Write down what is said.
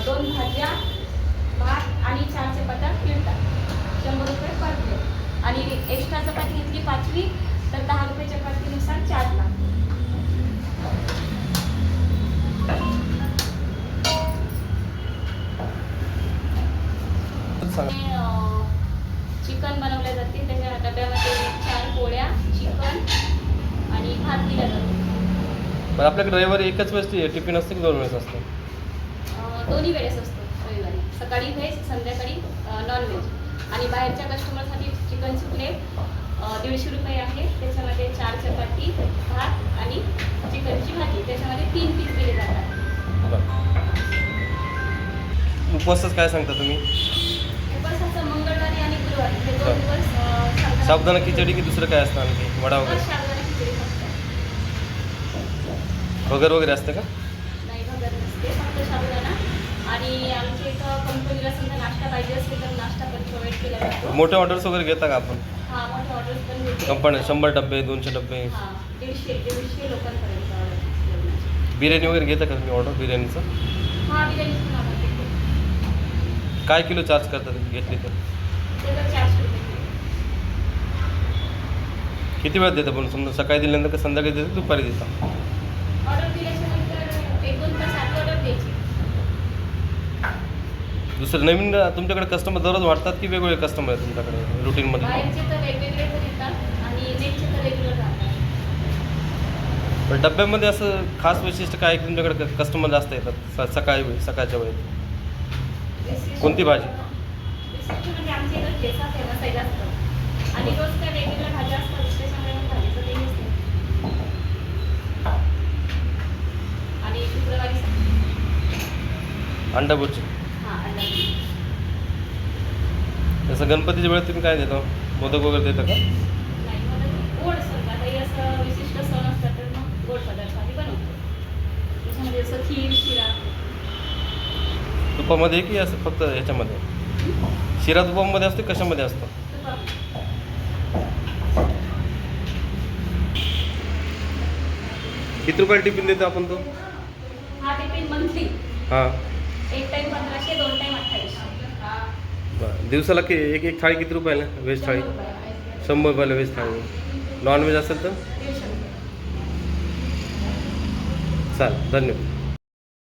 2 भाज्या, भात आणि 4 चपात्या मिळतात. 100 रुपये पर प्लेट. आणि एक्स्ट्रा चपाती घेतली 5वी तर 10 रुपये चपातीनुसार चार्ज लागतो. चिकन बनवले जाते. त्याच्या डब्यामध्ये 4 पोळ्या, चिकन आणि भात दिला जातो. पण आपल्याकडे रविवारी एकच वेळेस टिफिन असते की 2 वेळेस असतो? दोन्ही वेळेस असतो रविवारी. सकाळी व्हेज, संध्याकाळी नॉनव्हेज. आणि बाहेरच्या कस्टमरसाठी चिकनची प्लेट 150 रुपये आहे. त्याच्यामध्ये 4 चपाती, भात आणि चिकनची भाजी. त्याच्यामध्ये 3 पीस दिले जातात. उपवासाचं काय सांगता तुम्ही? उपवासाचं मंगळवारी आणि गुरुवारी हे 2 दिवस साबुदाणा खिचडी की दुसरं काय असतं आणखी? वडा वगैरे? साबुदाणा खिचडी फक्त. भगर वगैरे असते का? नाही, भगर नसते, फक्त साबुदाणा. आणि आमच्या इथं कंपनीला समजा नाश्ता पाहिजे असेल तर नाश्ता पण प्रोव्हाइड केला जातो. मोठे ऑर्डर्स वगैरे घेता का आपण? हां, मोठे ऑर्डर्स पण घेते. कंपनी 100 डबे, 200 डबे? हां, 150 लोकांपर्यंत ऑर्डर. बिर्याणी वगैरे घेता का तुम्ही ऑर्डर बिर्याणीचं? हां, बिर्याणी पण ऑर्डर घेते. काय किलो चार्ज करता तुम्ही घेतली तर? त्याचं 400 रुपये किलो. किती वेळात देता पण? समजा सकाळी दिल्यानंतर का संध्याकाळी देता दुपारी देता? ऑर्डर दिल्याच्यानंतर 1-2 तास आधी ऑर्डर द्यायची. दुसरं नवीन तुमच्याकडे कस्टमर दररोज वाटतात की वेगवेगळे कस्टमर आहेत तुमच्याकडे रुटीनमध्ये? बाहेरचे तर वेगवेगळे पण येतात आणि नेटचे तर रेग्युलर राहतात. पण डब्यामध्ये असं खास वैशिष्ट्य काय की तुमच्याकडे कस्टमर जास्त येतात सकाळच्या वेळेत? कोणती भाजी? विशिष्ट म्हणजे आमच्या इथं ठेचा फेमस आहे जास्त. आणि रोज त्या वेगवेगळ्या भाज्या असतात, त्याच्यामुळे मग भाजीचं काही नसतं. आणि शुक्रवारी अंडा बुर्जी. हां, अंडा. जसं गणपतीच्या वेळेत तुम्ही काय देता? मोदक वगैरे देता का? नाही, मला गोड समजा काही असं विशिष्ट सण असतात तर मग गोड पदार्थ आम्ही बनवतो. त्याच्यामध्ये असं खीर, शिरा. तुपामध्ये की असं फक्त ह्याच्यामध्ये? शिरा तुपामध्ये असते कशामध्ये असतं? किती रुपयाला टिफिन देतो आपण तो? हा टिफिन मंथली. हां. एक टाइम 1500, 2 टाइम 2800. बरं. दिवसाला की एक थाळी किती रुपयाला? व्हेज थाळी 100 रुपयाला व्हेज थाळी. नॉनव्हेज असेल तर? 150 रुपये. चालेल, धन्यवाद.